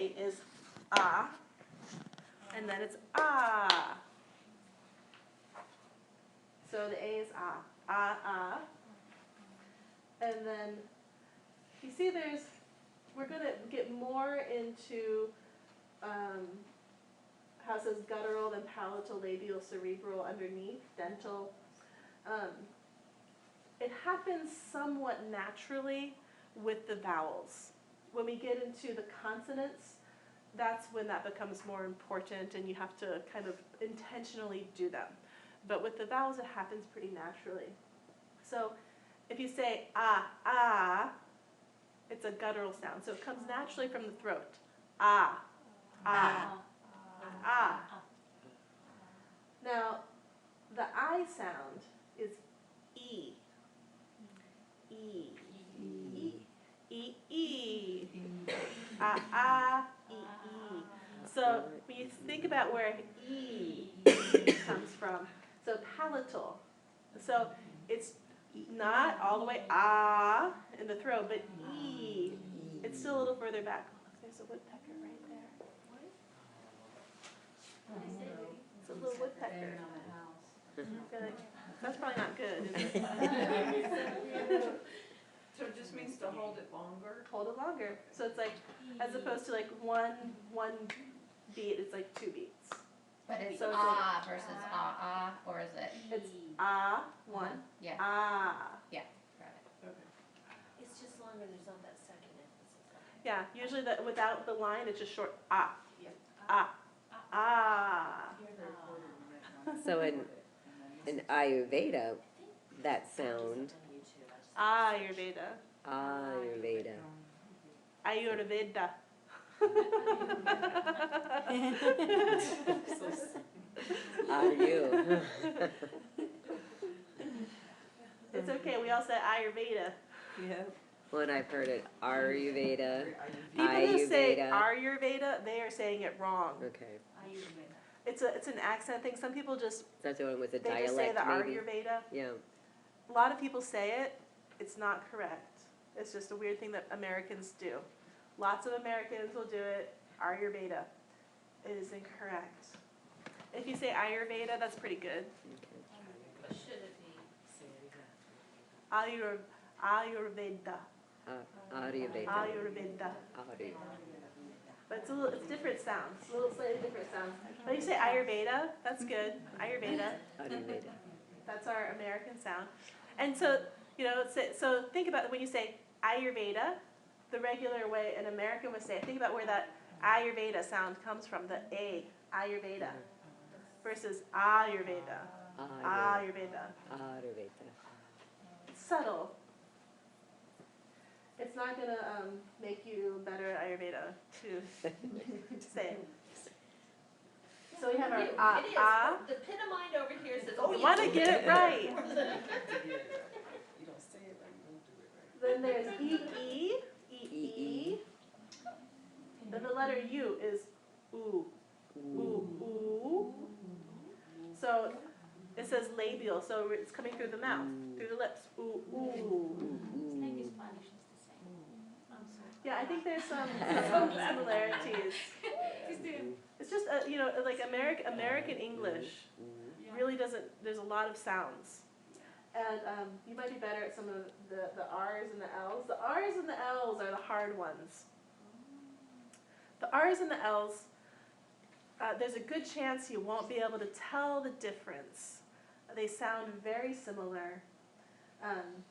is ah, and then it's ah. So the A is ah, ah, ah. And then you see we're going to get more into how it says guttural, then palatal, labial, cerebral, underneath, dental. It happens somewhat naturally with the vowels. When we get into the consonants, that's when that becomes more important and you have to kind of intentionally do them. But with the vowels, it happens pretty naturally. So if you say ah, ah, it's a guttural sound. So it comes naturally from the throat. Ah, ah, ah. Now, the I sound is E. E. E. E. E. Ah, ah, E, E. So when you think about where E comes from, so palatal. So it's not all the way ah in the throat, but E. It's still a little further back. There's a woodpecker right there. It's a little woodpecker. That's probably not good, is it? So it just means to hold it longer? Hold it longer. So it's like, as opposed to like one beat, it's like 2 beats. But it's So it's ah versus ah, or is it? It's ah, 1, Yeah. ah. Yeah, got it. Okay. It's just longer, there's not that second emphasis. Yeah, usually without the line, it's just short ah, Yeah. ah, ah. So in Ayurveda, that sound, Ayurveda. Ayurveda. Ayurveda. Are you? It's okay, we all said Ayurveda. Yeah. When I've heard it, Ayurveda, People who say Ayurveda. Ayurveda, they are saying it wrong. Okay, It's an accent thing. Some people just, that's the one with the they just say dialect, the maybe. Ayurveda. Yeah. A lot of people say it. It's not correct. It's just a weird thing that Americans do. Lots of Americans will do it. Ayurveda. It is incorrect. If you say Ayurveda, that's pretty good. What should it be? Ayurveda. Ayurveda. Ayurveda. Ayurveda. But it's different sounds. A little slightly different sounds. When you say Ayurveda, that's good. Ayurveda. Ayurveda. That's our American sound. And so, so think about when you say Ayurveda, the regular way an American would say it. Think about where that Ayurveda sound comes from, the A, Ayurveda, versus Ayurveda. Ayurveda. Ayurveda. It's subtle. It's not going to make you better at Ayurveda to say it. So we have our It is. ah. The pit of mind over here says, oh, You want to get it right. You don't say it right, you don't do it right. Then there's E, E. Then the letter U is oo. Ooh, ooh. So it says labial, so it's coming through the mouth, through the lips. Ooh, ooh. Maybe Spanish is the same. I'm sorry. Yeah, I think there's some similarities. It's just, like American English really doesn't, there's a lot of sounds. And you might be better at some of the R's and the L's. The R's and the L's are the hard ones. The R's and the L's, there's a good chance you won't be able to tell the difference. They sound very similar,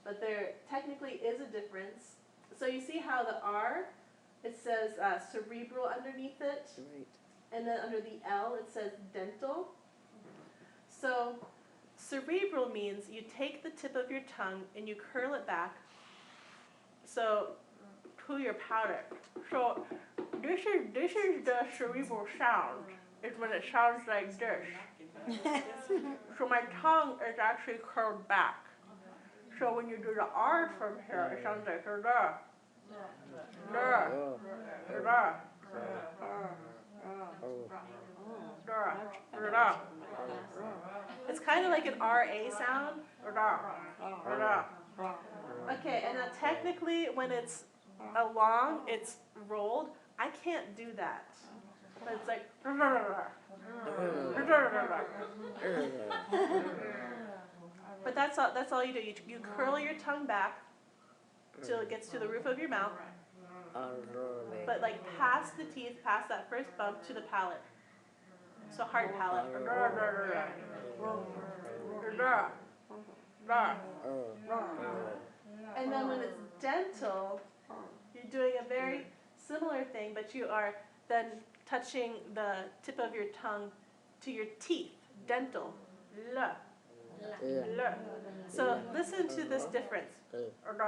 but there technically is a difference. So you see how the R, it says cerebral underneath it, Right. and then under the L it says dental. So cerebral means you take the tip of your tongue and you curl it back, so to your powder. So this is the cerebral sound. Is when it sounds like this. So my tongue is actually curled back. So when you do the R from here, it sounds like da. Oh. It's kind of like an RA sound. Okay, and now technically when it's long, it's rolled. I can't do that. But it's like, but that's all you do. You curl your tongue back till it gets to the roof of your mouth, but like past the teeth, past that first bump to the palate. So hard palate. And then when it's dental, you're doing a very similar thing, but you are then touching the tip of your tongue to your teeth. Dental. L. L. So listen to this difference. L. L.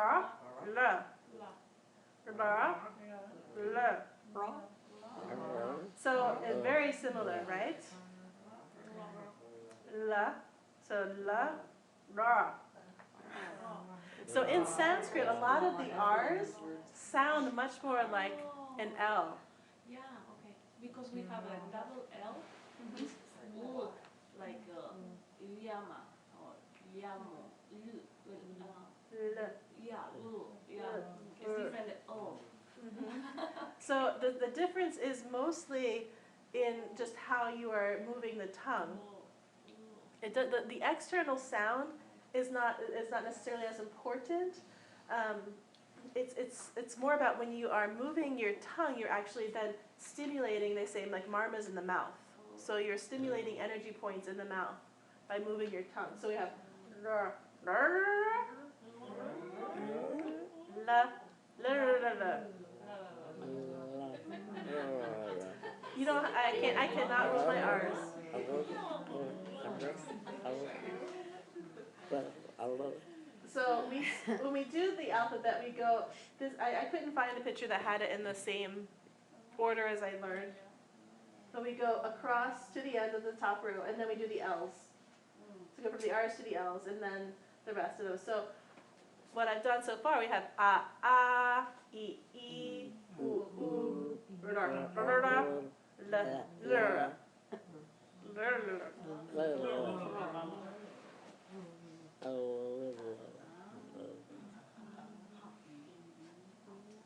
L. So it's very similar, right? La. So la, ra. So in Sanskrit, a lot of the R's sound much more like an L. Yeah, okay. Because we have a double L, it's L, like Yama or Yamu, L. yeah, Lu, yeah. It's different O. So the difference is mostly in just how you are moving the tongue. The external sound is not necessarily as important. It's more about when you are moving your tongue, you're actually then stimulating, they say, like marmas in the mouth. So you're stimulating energy points in the mouth by moving your tongue. So we have la, you know, I cannot roll my R's. So when we do the alphabet, we go. I couldn't find a picture that had it in the same order as I learned. So we go across to the end of the top row, and then we do the L's. So go from the R's to the L's, and then the rest of those. So what I've done so far, we have a, e, u, la,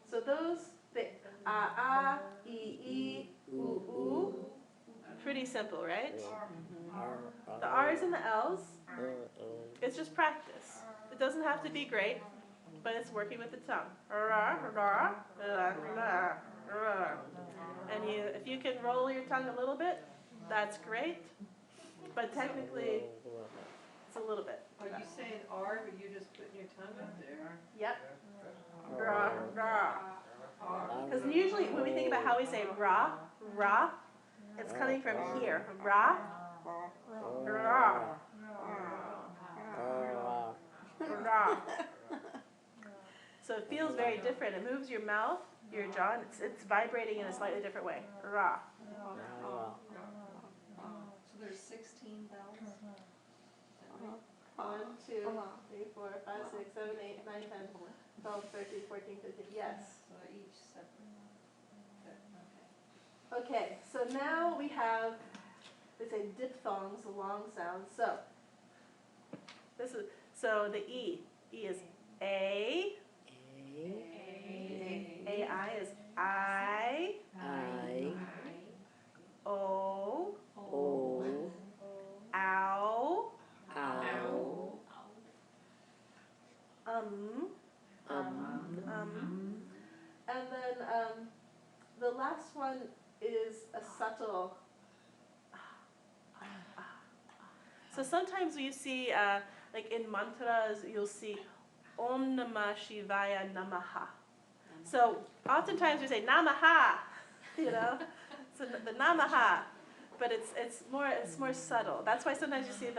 So those, the a, e, u, pretty simple, right? The R's and the L's, it's just practice. It doesn't have to be great, but it's working with the tongue. And if you can roll your tongue a little bit, that's great. But technically, it's a little bit. Are you saying R, but you're just putting your tongue up there? Yep. Because usually when we think about how we say ra, it's coming from here. Ra, ra, ra. So it feels very different. It moves your mouth, your jaw, and it's vibrating in a slightly different way. Ra. So there's 16 vowels? 1, 2, 3, 4, 5, 6, 7, 8, 9, 10, 12, 13, 14, 15. Yes. So each separate. Okay, so now we have, they say diphthongs, the long sounds. So the E is A. A-I is I. O. Ow. And then the last one is a subtle. So sometimes you see, like in mantras, you'll see Om Namah Shivaya Namaha. So oftentimes we say Namaha, you know, so the Namaha, but it's more subtle. That's why sometimes you see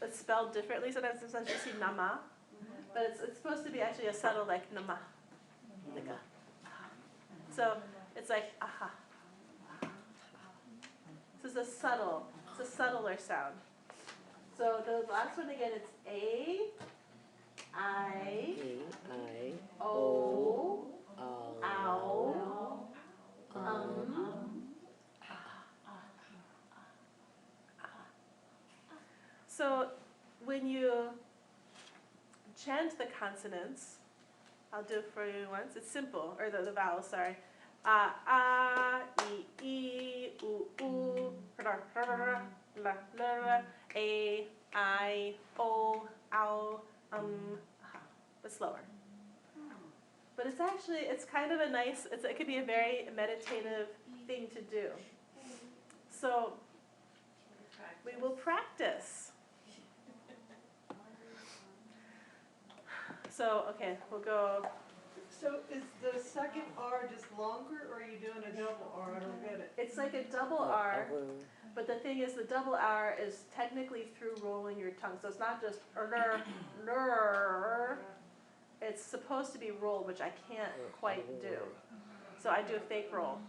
it's spelled differently. Sometimes you see Nama, but it's supposed to be actually a subtle like Nama, like a. So it's like aha. So it's a subtler sound. So the last one again, it's A, I, O, ow, So when you chant the consonants, I'll do it for you once. It's simple, or the vowels, sorry. E, U, la, A, I, O, ow, but slower. But it's actually, it's kind of a nice, it could be a very meditative thing to do. So we will practice. So, okay, we'll go. So is the second R just longer, or are you doing a double R? I don't get it. It's like a double R, but the thing is the double R is technically through rolling your tongue. So it's not just it's supposed to be rolled, which I can't quite do. So I do a fake roll.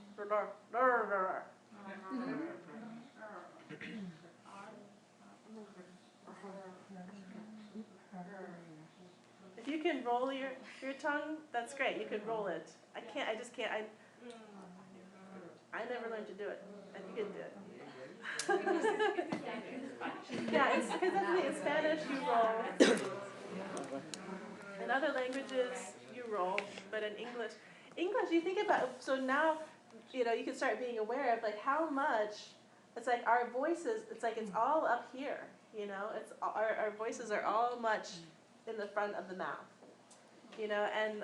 If you can roll your tongue, that's great. You can roll it. I can't, I just can't. I never learned to do it. And you can do it. Yeah, it's because in Spanish you roll. In other languages you roll, but in English, you think about, so now, you can start being aware of like how much, it's like our voices, it's like it's all up here, it's our voices are all much in the front of the mouth, and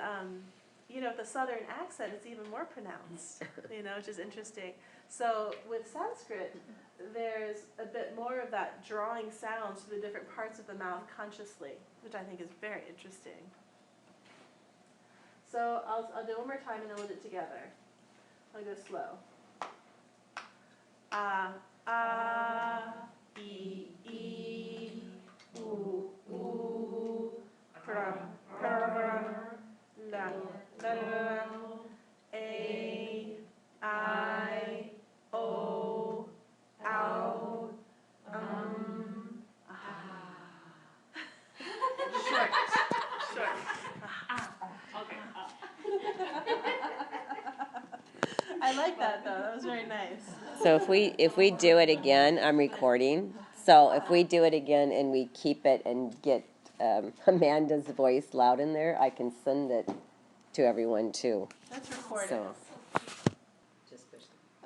the southern accent is even more pronounced, which is interesting. So with Sanskrit, there's a bit more of that drawing sounds to the different parts of the mouth consciously, which I think is very interesting. So I'll do it one more time and then we'll do it together. I'll go slow. E, U, la, la, A, I, O, ow, Short. I like that though. That was very nice. So if we do it again, I'm recording. So if we do it again and we keep it and get Amanda's voice loud in there, I can send it to everyone too. That's recorded. So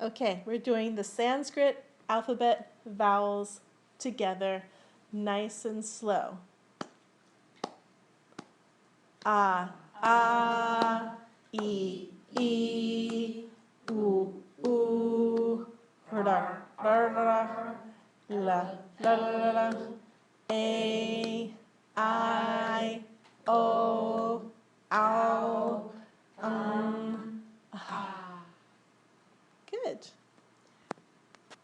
Okay, we're doing the Sanskrit alphabet vowels together, nice and slow. A, E, U, la, la, la, A, I, O, ow,